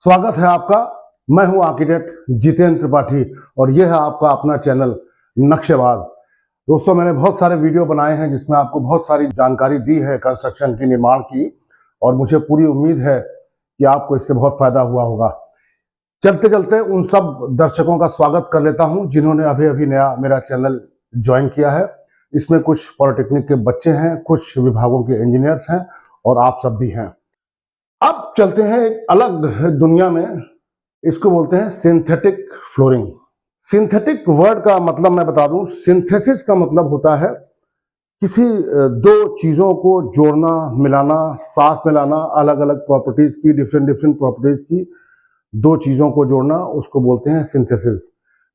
स्वागत है आपका। मैं हूं आर्किटेक्ट जितेंद्र त्रिपाठी और यह है आपका अपना चैनल नक्शेबाज। दोस्तों, मैंने बहुत सारे वीडियो बनाए हैं जिसमें आपको बहुत सारी जानकारी दी है कंस्ट्रक्शन की, निर्माण की, और मुझे पूरी उम्मीद है कि आपको इससे बहुत फायदा हुआ होगा। चलते चलते उन सब दर्शकों का स्वागत कर लेता हूं जिन्होंने अभी अभी नया मेरा चैनल ज्वाइन किया है। इसमें कुछ पॉलिटेक्निक के बच्चे हैं, कुछ विभागों के इंजीनियर्स हैं और आप सब भी हैं। अब चलते हैं एक अलग दुनिया में। इसको बोलते हैं सिंथेटिक फ्लोरिंग। सिंथेटिक वर्ड का मतलब मैं बता दूं, सिंथेसिस का मतलब होता है किसी दो चीजों को जोड़ना, मिलाना, साथ मिलाना, अलग अलग प्रॉपर्टीज की, डिफरेंट प्रॉपर्टीज की दो चीजों को जोड़ना, उसको बोलते हैं सिंथेसिस।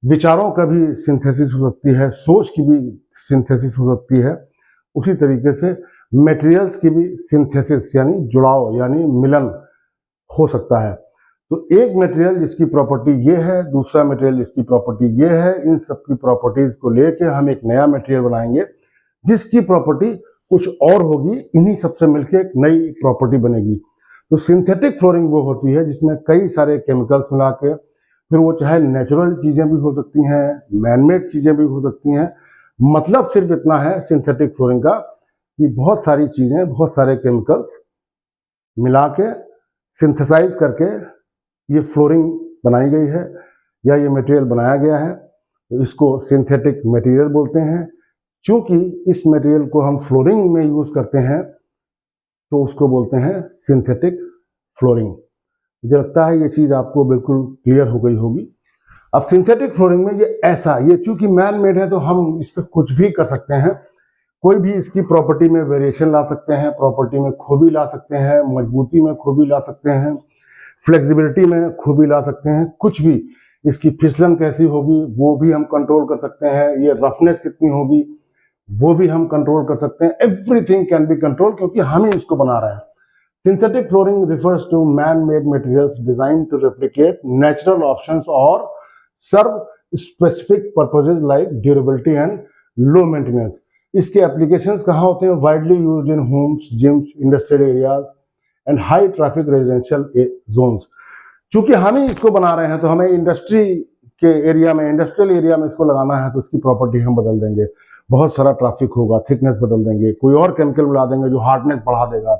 विचारों का भी सिंथेसिस हो सकती है, सोच की भी सिंथेसिस हो सकती है। उसी तरीके से मटेरियल्स की भी सिंथेसिस यानी जुड़ाव यानी मिलन हो सकता है। तो एक मटेरियल जिसकी प्रॉपर्टी ये है, दूसरा मटेरियल जिसकी प्रॉपर्टी ये है, इन सब की प्रॉपर्टीज को लेके हम एक नया मटेरियल बनाएंगे जिसकी प्रॉपर्टी कुछ और होगी। इन्हीं सबसे मिलकर एक नई प्रॉपर्टी बनेगी। तो सिंथेटिक फ्लोरिंग वो होती है जिसमें कई सारे केमिकल्स मिला के, फिर वो चाहे नेचुरल चीजें भी हो सकती हैं, मैनमेड चीजें भी हो सकती हैं। मतलब सिर्फ इतना है सिंथेटिक फ्लोरिंग का कि बहुत सारी चीजें, बहुत सारे केमिकल्स मिला के सिंथेसाइज करके ये फ्लोरिंग बनाई गई है या ये मटेरियल बनाया गया है। तो इसको सिंथेटिक मटेरियल बोलते हैं। चूंकि इस मटेरियल को हम फ्लोरिंग में यूज करते हैं तो उसको बोलते हैं सिंथेटिक फ्लोरिंग। मुझे लगता है ये चीज आपको बिल्कुल क्लियर हो गई होगी। अब सिंथेटिक फ्लोरिंग में ये चूंकि मैन मेड है तो हम इस पर कुछ भी कर सकते हैं। कोई भी इसकी प्रॉपर्टी में वेरिएशन ला सकते हैं, प्रॉपर्टी में खूबी ला सकते हैं, मजबूती में खूबी ला सकते हैं, फ्लेक्सिबिलिटी में खूबी ला सकते हैं। कुछ भी, इसकी फिसलन कैसी होगी वो भी हम कंट्रोल कर सकते हैं, ये रफनेस कितनी होगी वो भी हम कंट्रोल कर सकते हैं। एवरीथिंग कैन बी कंट्रोल क्योंकि हम ही इसको बना रहे हैं। Synthetic flooring refers to man-made materials designed to replicate natural options or serve specific purposes like durability and low maintenance. इसके एप्लीकेशंस कहाँ होते हैं? Widely used in homes, gyms, industrial areas and high traffic residential zones. चूंकि हम ही इसको बना रहे हैं तो हमें इंडस्ट्री के एरिया में, इंडस्ट्रियल एरिया में इसको लगाना है तो इसकी प्रॉपर्टी हम बदल देंगे। बहुत सारा ट्रैफिक होगा, थिकनेस बदल देंगे, कोई और केमिकल मिला देंगे जो हार्डनेस बढ़ा देगा,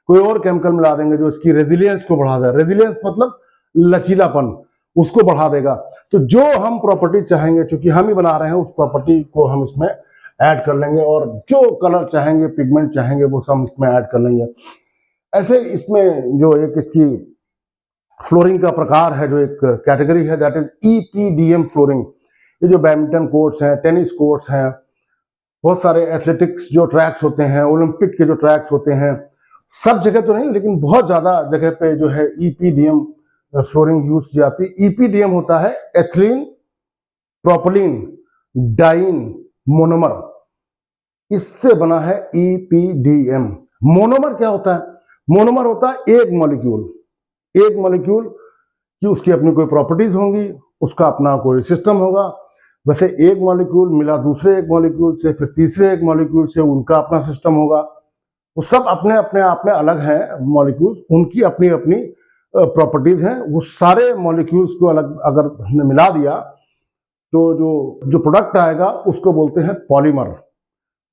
कोई और केमिकल मिला देंगे जो इसकी रेजिलियंस को बढ़ा देगा। रेजिलियंस मतलब लचीलापन, उसको बढ़ा देगा। तो जो हम प्रॉपर्टी चाहेंगे, चूंकि हम ही बना रहे हैं, उस प्रॉपर्टी को हम इसमें ऐड कर लेंगे और जो कलर चाहेंगे, पिगमेंट चाहेंगे वो सब इसमें ऐड कर लेंगे। ऐसे इसमें जो एक इसकी फ्लोरिंग का प्रकार है, जो एक कैटेगरी है, दैट इज ईपीडीएम फ्लोरिंग। ये जो बैडमिंटन कोर्ट्स हैं, टेनिस कोर्ट्स हैं, बहुत सारे एथलेटिक्स जो ट्रैक्स होते हैं, ओलंपिक के जो ट्रैक्स होते हैं, सब जगह तो नहीं लेकिन बहुत ज्यादा जगह पे जो है ईपीडीएम फ्लोरिंग यूज की जाती है। ईपीडीएम होता है एथिलीन प्रोपिलीन डाइन मोनोमर, इससे बना है ईपीडीएम। मोनोमर क्या होता है? मोनोमर होता है एक मॉलिक्यूल की उसकी अपनी कोई प्रॉपर्टीज होंगी, उसका अपना कोई सिस्टम होगा। वैसे एक मॉलिक्यूल मिला दूसरे एक मॉलिक्यूल से, फिर तीसरे एक मॉलिक्यूल से, उनका अपना सिस्टम होगा। वो सब अपने अपने आप में अलग हैं मॉलिक्यूल्स, उनकी अपनी अपनी प्रॉपर्टीज हैं। वो सारे मॉलिक्यूल्स को अलग अगर हमने मिला दिया तो जो प्रोडक्ट आएगा उसको बोलते हैं पॉलीमर।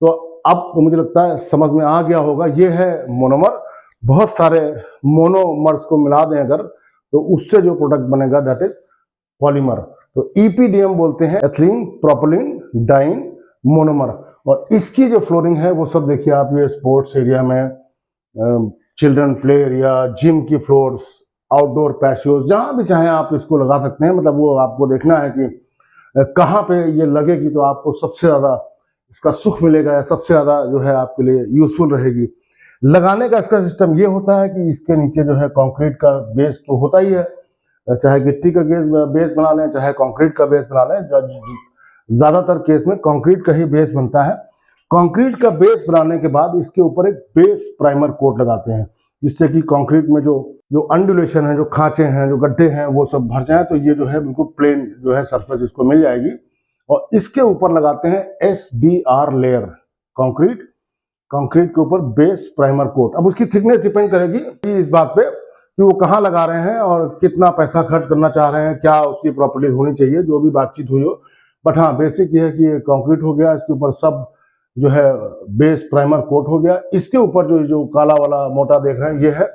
तो अब मुझे लगता है समझ में आ गया होगा, ये है मोनोमर। बहुत सारे मोनोमर्स को मिला दें अगर तो उससे जो प्रोडक्ट बनेगा दैट इज पॉलीमर। तो ईपीडीएम बोलते हैं एथिलीन प्रोपिलीन डाइन मोनोमर। और इसकी जो फ्लोरिंग है वो सब देखिए आप, ये स्पोर्ट्स एरिया में, चिल्ड्रन प्ले एरिया, जिम की फ्लोर्स, आउटडोर पैशियोज, जहां भी चाहे आप इसको लगा सकते हैं। मतलब वो आपको देखना है कि कहाँ पे ये लगेगी तो आपको सबसे ज्यादा इसका सुख मिलेगा या सबसे ज्यादा जो है आपके लिए यूजफुल रहेगी। लगाने का इसका सिस्टम ये होता है कि इसके नीचे जो है कंक्रीट का बेस तो होता ही है, चाहे गिट्टी का बेस बना लें, चाहे कंक्रीट का बेस बना लें। ज्यादातर केस में कंक्रीट का ही बेस बनता है। कंक्रीट का बेस बनाने के बाद इसके ऊपर एक बेस प्राइमर कोट लगाते हैं जिससे कि कंक्रीट में जो अंडुलेशन है, जो खांचे हैं, जो गड्ढे हैं, वो सब भर जाए। तो ये जो है बिल्कुल प्लेन जो है सरफेस इसको मिल जाएगी। और इसके ऊपर लगाते हैं एसबीआर लेयर, कंक्रीट के ऊपर बेस प्राइमर कोट। अब उसकी थिकनेस डिपेंड करेगी इस बात पे कि वो कहाँ लगा रहे हैं और कितना पैसा खर्च करना चाह रहे हैं, क्या उसकी प्रॉपर्टीज होनी चाहिए, जो भी बातचीत हुई हो। बट हाँ, बेसिक ये है कि ये कंक्रीट हो गया, इसके ऊपर सब जो है बेस प्राइमर कोट हो गया। इसके ऊपर जो जो काला वाला मोटा देख रहे हैं ये है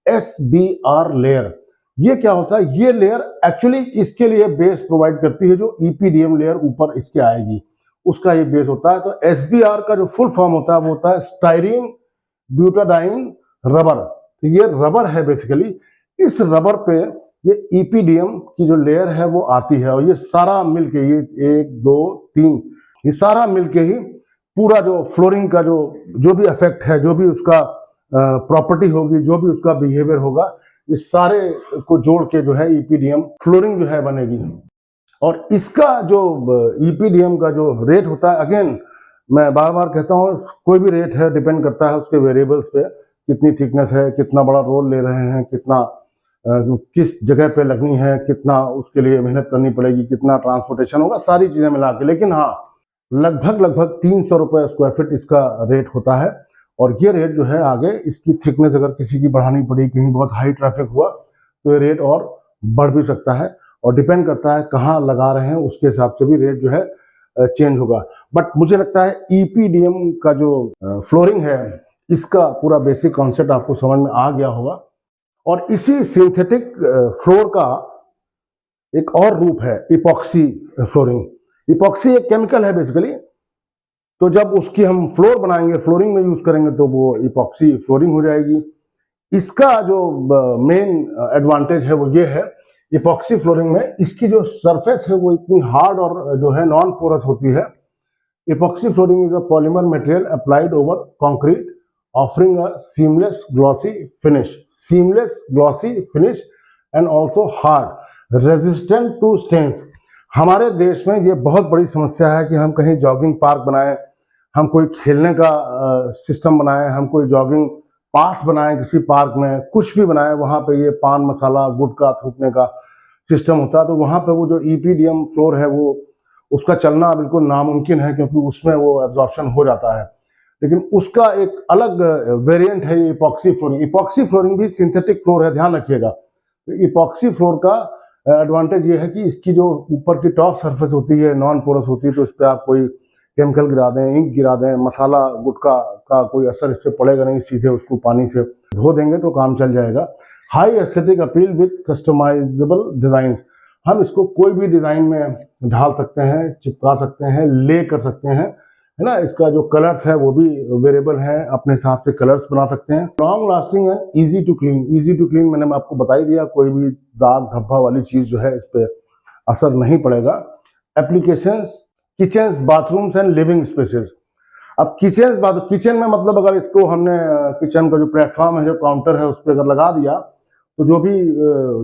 SBR लेयर। ये क्या होता है, ये लेयर एक्चुअली इसके लिए बेस प्रोवाइड करती है, जो EPDM लेयर ऊपर इसके आएगी उसका ये बेस होता है। तो SBR का जो फुल फॉर्म होता है वो होता है स्टाइरीन ब्यूटाडाइन रबर। तो ये रबर है बेसिकली, इस रबर पे ये EPDM की जो लेयर है वो आती है, और ये सारा मिलके, ये 1 2 3, ये सारा मिलके ही पूरा जो फ्लोरिंग का जो भी इफेक्ट है, जो भी उसका प्रॉपर्टी होगी, जो भी उसका बिहेवियर होगा, ये सारे को जोड़ के जो है EPDM फ्लोरिंग जो है बनेगी। और इसका जो EPDM का जो रेट होता है, अगेन मैं बार बार कहता हूँ, कोई भी रेट है डिपेंड करता है उसके वेरिएबल्स पे, कितनी थिकनेस है, कितना बड़ा रोल ले रहे हैं, कितना किस जगह पे लगनी है, कितना उसके लिए मेहनत करनी पड़ेगी, कितना ट्रांसपोर्टेशन होगा, सारी चीजें मिला के। लेकिन हाँ, लगभग 300 रुपये स्क्वायर फीट इसका रेट होता है। और ये रेट जो है आगे इसकी थिकनेस अगर किसी की बढ़ानी पड़ी, कहीं बहुत हाई ट्रैफिक हुआ, तो ये रेट और बढ़ भी सकता है, और डिपेंड करता है कहाँ लगा रहे हैं, उसके हिसाब से भी रेट जो है चेंज होगा। बट मुझे लगता है EPDM का जो फ्लोरिंग है, इसका पूरा बेसिक कॉन्सेप्ट आपको समझ में आ गया होगा। और इसी सिंथेटिक फ्लोर का एक और रूप है इपॉक्सी फ्लोरिंग। इपॉक्सी एक केमिकल है बेसिकली, तो जब उसकी हम फ्लोर बनाएंगे, फ्लोरिंग में यूज करेंगे, तो वो इपॉक्सी फ्लोरिंग हो जाएगी। इसका जो मेन एडवांटेज है वो ये है, इपॉक्सी फ्लोरिंग में इसकी जो सरफेस है वो इतनी हार्ड और जो है नॉन पोरस होती है। Epoxy flooring is a polymer material applied over concrete offering a seamless glossy finish, seamless glossy finish and also hard resistant to stains. हमारे देश में ये बहुत बड़ी समस्या है कि हम कहीं जॉगिंग पार्क बनाएं, हम कोई खेलने का सिस्टम बनाएं, हम कोई जॉगिंग पाथ बनाएं किसी पार्क में, कुछ भी बनाएं, वहां पे ये पान मसाला गुटखा थूकने का सिस्टम होता है। तो वहां पे वो जो EPDM फ्लोर है वो उसका चलना बिल्कुल नामुमकिन है, क्योंकि उसमें वो एब्जॉर्प्शन हो जाता है। लेकिन उसका एक अलग वेरिएंट है ये इपॉक्सी फ्लोरिंग। इपॉक्सी फ्लोरिंग भी सिंथेटिक फ्लोर है, ध्यान रखिएगा। तो इपॉक्सी फ्लोर का एडवांटेज ये है कि इसकी जो ऊपर की टॉप सरफेस होती है नॉन पोरस होती है, तो इस पर आप कोई केमिकल गिरा दें, इंक गिरा दें, मसाला गुटखा का कोई असर इस पर पड़ेगा नहीं, सीधे उसको पानी से धो देंगे तो काम चल जाएगा। High aesthetic appeal with customizable design, हम इसको कोई भी डिजाइन में ढाल सकते हैं, चिपका सकते हैं, ले कर सकते हैं, है ना। इसका जो कलर्स है वो भी वेरिएबल है, अपने हिसाब से कलर्स बना सकते हैं। Long lasting and easy to clean, easy to clean मैंने आपको बता ही दिया, कोई भी दाग धब्बा वाली चीज जो है इस पे असर नहीं पड़ेगा। Applications kitchen bathrooms and living spaces. अब किचन में मतलब अगर इसको हमने किचन का जो प्लेटफॉर्म है, जो काउंटर है, उस पर अगर लगा दिया, तो जो भी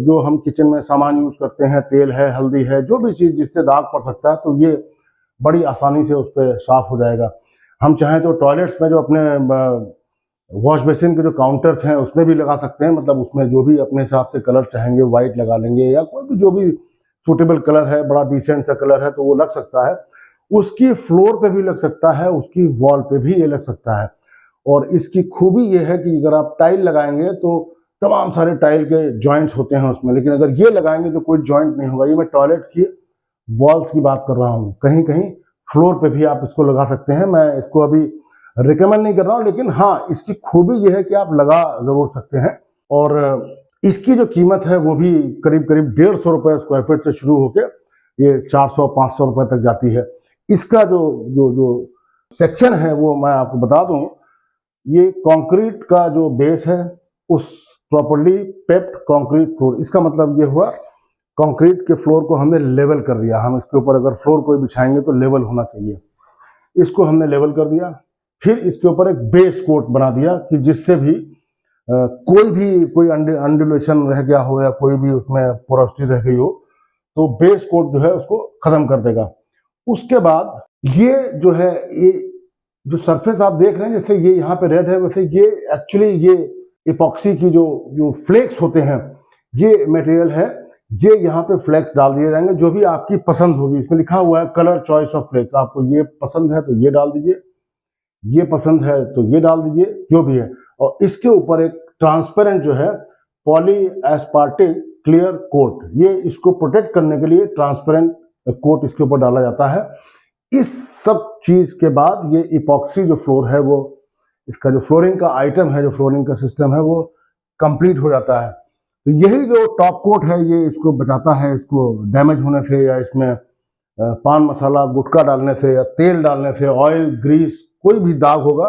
जो हम किचन में सामान यूज करते हैं, तेल है, हल्दी है, जो भी चीज जिससे दाग पड़ सकता है, तो ये बड़ी आसानी से उस पर साफ हो जाएगा। हम चाहें तो टॉयलेट्स में जो अपने वॉश बेसिन के जो काउंटर्स हैं उसमें भी लगा सकते हैं, मतलब उसमें जो भी अपने हिसाब से कलर चाहेंगे, व्हाइट लगा लेंगे या कोई भी जो भी सुटेबल कलर है, बड़ा डिसेंट सा कलर है, तो वो लग सकता है। उसकी फ्लोर पे भी लग सकता है, उसकी वॉल पे भी ये लग सकता है। और इसकी खूबी ये है कि अगर आप टाइल लगाएंगे तो तमाम सारे टाइल के जॉइंट्स होते हैं उसमें, लेकिन अगर ये लगाएंगे तो कोई जॉइंट नहीं होगा। ये मैं टॉयलेट की वॉल्स की बात कर रहा हूँ, कहीं कहीं फ्लोर पे भी आप इसको लगा सकते हैं। मैं इसको अभी रिकमेंड नहीं कर रहा हूँ, लेकिन हाँ, इसकी खूबी ये है कि आप लगा जरूर सकते हैं। और इसकी जो कीमत है वो भी करीब 150 रुपये स्क्वायर फीट से शुरू होकर ये 400-500 रुपये तक जाती है। इसका जो जो जो सेक्शन है वो मैं आपको बता दूं, ये कंक्रीट का जो बेस है उस प्रॉपर्ली पेप्ड कंक्रीट फ्लोर, इसका मतलब ये हुआ कंक्रीट के फ्लोर को हमने लेवल कर दिया। हम इसके ऊपर अगर फ्लोर कोई बिछाएंगे तो लेवल होना चाहिए, इसको हमने लेवल कर दिया। फिर इसके ऊपर एक बेस कोट बना दिया कि जिससे भी कोई अंडुलेशन रह गया हो या कोई भी उसमें पोरोसिटी रह गई हो, तो बेस कोट जो है उसको खत्म कर देगा। उसके बाद ये जो है, ये जो सरफेस आप देख रहे हैं, जैसे ये यहाँ पे रेड है, वैसे ये एक्चुअली ये इपॉक्सी की जो फ्लेक्स होते हैं, ये मटेरियल है, ये यहाँ पे फ्लेक्स डाल दिए जाएंगे, जो भी आपकी पसंद होगी। इसमें लिखा हुआ है कलर चॉइस ऑफ फ्लेक्स, आपको ये पसंद है तो ये डाल दीजिए, ये पसंद है तो ये डाल दीजिए, जो भी है। और इसके ऊपर एक ट्रांसपेरेंट जो है पॉली एस्पार्टिक क्लियर कोट, ये इसको प्रोटेक्ट करने के लिए ट्रांसपेरेंट कोट इसके ऊपर डाला जाता है। इस सब चीज के बाद ये इपॉक्सी जो फ्लोर है वो, इसका जो फ्लोरिंग का आइटम है, जो फ्लोरिंग का सिस्टम है वो कंप्लीट हो जाता है। तो यही जो टॉप कोट है ये इसको बचाता है, इसको डैमेज होने से या इसमें पान मसाला गुटखा डालने से या तेल डालने से, ऑयल ग्रीस कोई भी दाग होगा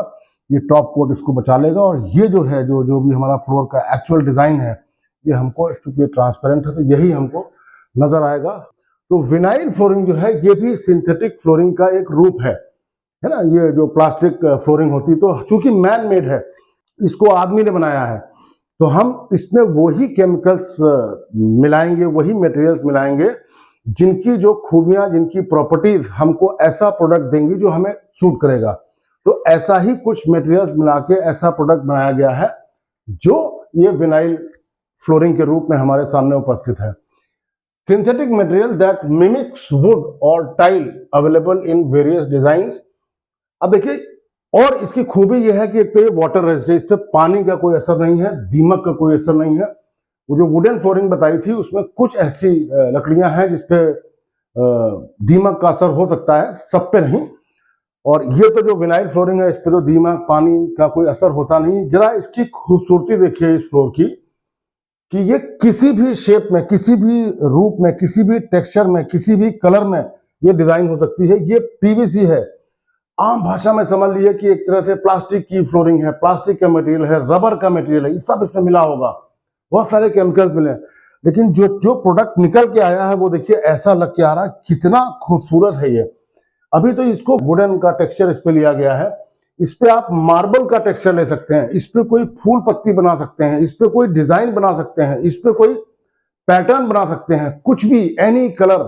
ये टॉप कोट इसको बचा लेगा। और ये जो है जो भी हमारा फ्लोर का एक्चुअल डिजाइन है ये हमको, क्योंकि ट्रांसपेरेंट है तो यही हमको नजर आएगा। तो विनाइल फ्लोरिंग जो है ये भी सिंथेटिक फ्लोरिंग का एक रूप है ना। ये जो प्लास्टिक फ्लोरिंग होती तो चूंकि मैन मेड है, इसको आदमी ने बनाया है, तो हम इसमें वही केमिकल्स मिलाएंगे, वही मटेरियल्स मिलाएंगे जिनकी जो खूबियां, जिनकी प्रॉपर्टीज हमको ऐसा प्रोडक्ट देंगी जो हमें सूट करेगा। तो ऐसा ही कुछ मटेरियल्स मिला के ऐसा प्रोडक्ट बनाया गया है जो ये विनाइल फ्लोरिंग के रूप में हमारे सामने उपस्थित है। Synthetic material that mimics wood और tile available in various designs. अब देखिए, और इसकी खूबी यह है कि एक तो ये वाटर रेजिस्टेंस, इस पे पानी का कोई असर नहीं है, दीमक का कोई असर नहीं है। वो जो वुडन फ्लोरिंग बताई थी उसमें कुछ ऐसी लकड़ियां हैं जिसपे दीमक का असर हो सकता है, सब पे नहीं। और ये तो जो विनाइल फ्लोरिंग है इस पे तो दीमक पानी का कोई असर होता नहीं। जरा इसकी खूबसूरती देखिए इस फ्लोर की, कि ये किसी भी शेप में, किसी भी रूप में, किसी भी टेक्सचर में, किसी भी कलर में ये डिजाइन हो सकती है। ये पीवीसी है, आम भाषा में समझ लीजिए कि एक तरह से प्लास्टिक की फ्लोरिंग है, प्लास्टिक का मटेरियल है, रबर का मटेरियल है, ये सब इसमें मिला होगा, बहुत सारे केमिकल्स मिले हैं। लेकिन जो प्रोडक्ट निकल के आया है वो देखिए ऐसा लग के आ रहा है, कितना खूबसूरत है ये। अभी तो इसको वुडन का टेक्सचर इस पे लिया गया है, इस पे आप मार्बल का टेक्सचर ले सकते हैं, इस पे कोई फूल पत्ती बना सकते हैं, इस पे कोई डिजाइन बना सकते हैं, इस पे कोई पैटर्न बना सकते हैं, कुछ भी, एनी कलर,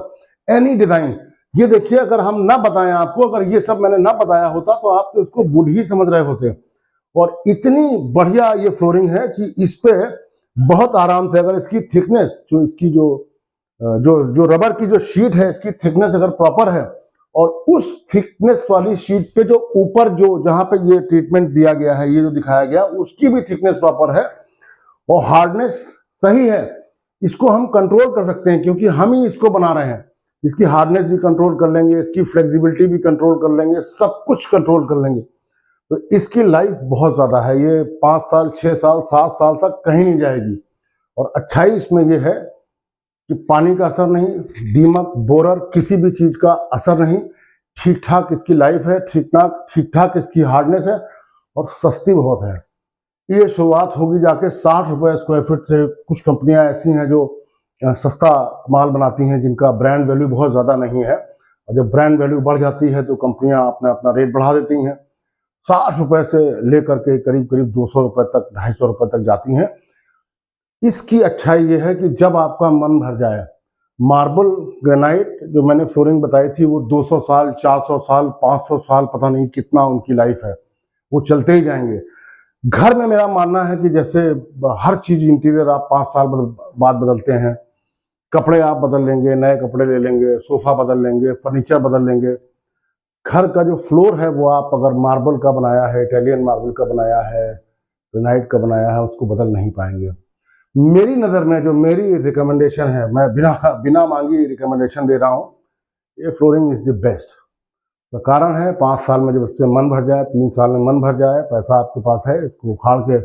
एनी डिजाइन। ये देखिए, अगर हम ना बताएं आपको, अगर ये सब मैंने ना बताया होता तो आप तो इसको वुड ही समझ रहे होते। और इतनी बढ़िया ये फ्लोरिंग है कि इस पे बहुत आराम से, अगर इसकी थिकनेस, जो इसकी जो रबर की जो शीट है, इसकी थिकनेस अगर प्रॉपर है और उस थिकनेस वाली शीट पे जो ऊपर जो जहां पे ये ट्रीटमेंट दिया गया है, ये जो दिखाया गया, उसकी भी थिकनेस प्रॉपर है और हार्डनेस सही है, इसको हम कंट्रोल कर सकते हैं क्योंकि हम ही इसको बना रहे हैं। इसकी हार्डनेस भी कंट्रोल कर लेंगे, इसकी फ्लेक्सिबिलिटी भी कंट्रोल कर लेंगे, सब कुछ कंट्रोल कर लेंगे। तो इसकी लाइफ बहुत ज्यादा है, ये 5 साल 6 साल 7 साल तक कहीं नहीं जाएगी। और अच्छाई इसमें यह है कि पानी का असर नहीं, दीमक, बोरर, किसी भी चीज का असर नहीं, ठीक ठाक इसकी लाइफ है, ठीक ठाक इसकी हार्डनेस है और सस्ती बहुत है। ये शुरुआत होगी जाके 60 रुपए स्क्वायर फीट से। कुछ कंपनियां ऐसी हैं जो सस्ता माल बनाती हैं जिनका ब्रांड वैल्यू बहुत ज़्यादा नहीं है, और जब ब्रांड वैल्यू बढ़ जाती है तो कंपनियां अपना रेट बढ़ा देती हैं। 60 रुपए से लेकर के करीब करीब 200 रुपए तक, 250 रुपए तक जाती हैं। इसकी अच्छाई ये है कि जब आपका मन भर जाए, मार्बल ग्रेनाइट जो मैंने फ्लोरिंग बताई थी वो 200 साल, 400 साल, 500 साल, पता नहीं कितना उनकी लाइफ है, वो चलते ही जाएंगे। घर में मेरा मानना है कि जैसे हर चीज इंटीरियर आप 5 साल बाद बदलते हैं, कपड़े आप बदल लेंगे, नए कपड़े ले लेंगे, सोफा बदल लेंगे, फर्नीचर बदल लेंगे। घर का जो फ्लोर है वो आप अगर मार्बल का बनाया है, इटालियन मार्बल का बनाया है, ग्रेनाइट का बनाया है, उसको बदल नहीं पाएंगे। मेरी नज़र में जो मेरी रिकमेंडेशन है, मैं बिना मांगी रिकमेंडेशन दे रहा हूँ, ये फ्लोरिंग इज द बेस्ट। तो कारण है 5 साल में जब इससे मन भर जाए, 3 साल में मन भर जाए, पैसा आपके पास है, इसको उखाड़ के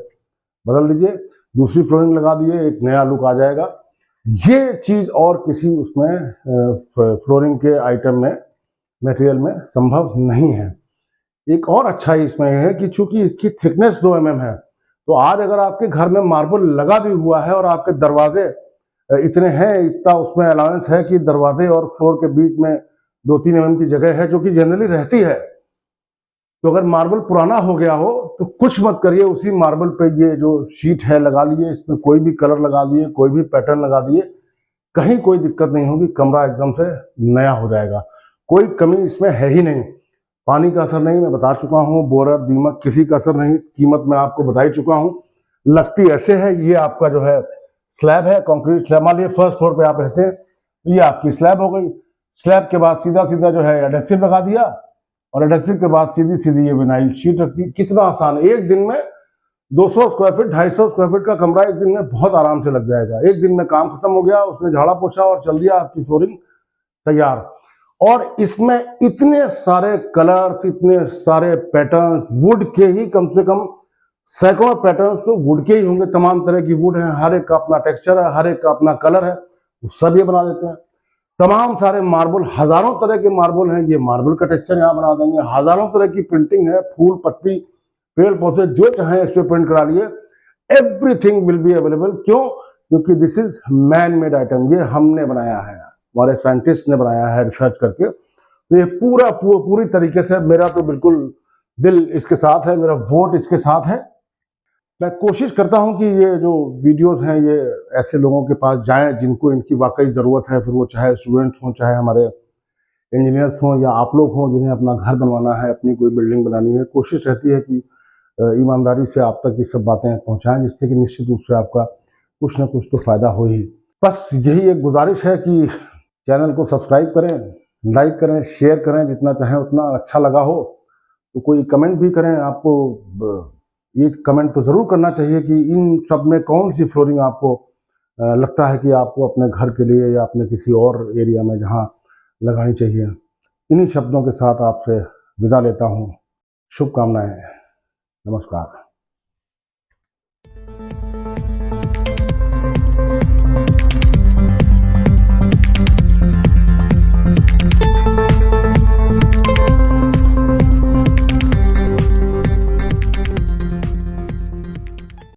बदल दीजिए, दूसरी फ्लोरिंग लगा दीजिए, एक नया लुक आ जाएगा। ये चीज़ और किसी उसमें फ्लोरिंग के आइटम में, मटेरियल में संभव नहीं है। एक और अच्छाई इसमें है कि चूंकि इसकी थिकनेस 2 mm है, तो आज अगर आपके घर में मार्बल लगा भी हुआ है और आपके दरवाजे इतने हैं, इतना उसमें अलाउंस है कि दरवाजे और फ्लोर के बीच में 2-3 mm की जगह है, जो कि जनरली रहती है। तो अगर मार्बल पुराना हो गया हो तो कुछ मत करिए, उसी मार्बल पे ये जो शीट है लगा लीजिए, इसमें कोई भी कलर लगा दिए, कोई भी पैटर्न लगा दिए, कहीं कोई दिक्कत नहीं होगी, कमरा एकदम से नया हो जाएगा। कोई कमी इसमें है ही नहीं। पानी का असर नहीं, मैं बता चुका हूँ, बोरर, दीमक, किसी का असर नहीं, कीमत मैं आपको बता ही चुका हूँ। लगती ऐसे है, ये आपका जो है स्लैब है, कंक्रीट स्लैब। मान लीजिए फर्स्ट फ्लोर पे आप रहते हैं तो ये आपकी स्लैब हो गई। स्लैब के बाद सीधा सीधा जो है एडेसिव लगा दिया, और एडेसिव के बाद सीधी सीधी ये विनाइल शीट रख दी। कितना आसान है, एक दिन में 200 स्क्वायर फीट 250 स्क्वायर फीट का कमरा एक दिन में बहुत आराम से लग जाएगा। एक दिन में काम खत्म हो गया, उसने झाड़ा पोछा और चल दिया, आपकी फ्लोरिंग तैयार। और इसमें इतने सारे कलर्स, इतने सारे पैटर्न्स, वुड के ही कम से कम सैकड़ों पैटर्न्स तो वुड के ही होंगे। तमाम तरह की वुड है, हर एक का अपना टेक्सचर है, हर एक का अपना कलर है, सब ये बना देते हैं। तमाम सारे मार्बल, हजारों तरह के मार्बल हैं, ये मार्बल का टेक्सचर यहाँ बना देंगे। हजारों तरह की प्रिंटिंग है, फूल पत्ती पेड़ पौधे जो चाहे इस पे प्रिंट करा लिए। Everything will be available. क्यों? क्योंकि this is man made item, ये हमने बनाया है, हमारे साइंटिस्ट ने बनाया है रिसर्च करके। तो ये पूरी तरीके से मेरा तो बिल्कुल दिल इसके साथ है, मेरा वोट इसके साथ है। मैं कोशिश करता हूं कि ये जो वीडियोस हैं ये ऐसे लोगों के पास जाएं जिनको इनकी वाकई ज़रूरत है, फिर वो चाहे स्टूडेंट्स हों, चाहे हमारे इंजीनियर्स हों, या आप लोग हों जिन्हें अपना घर बनवाना है, अपनी कोई बिल्डिंग बनानी है। कोशिश रहती है कि ईमानदारी से आप तक ये सब बातें पहुंचाएं, जिससे कि निश्चित रूप से आपका कुछ ना कुछ तो फ़ायदा हो ही। बस यही एक गुजारिश है कि चैनल को सब्सक्राइब करें, लाइक करें, शेयर करें, जितना चाहें उतना। अच्छा लगा हो तो कोई कमेंट भी करें। आपको ये कमेंट तो ज़रूर करना चाहिए कि इन सब में कौन सी फ्लोरिंग आपको लगता है कि आपको अपने घर के लिए या अपने किसी और एरिया में जहाँ लगानी चाहिए। इन्हीं शब्दों के साथ आपसे विदा लेता हूँ। शुभकामनाएं। नमस्कार।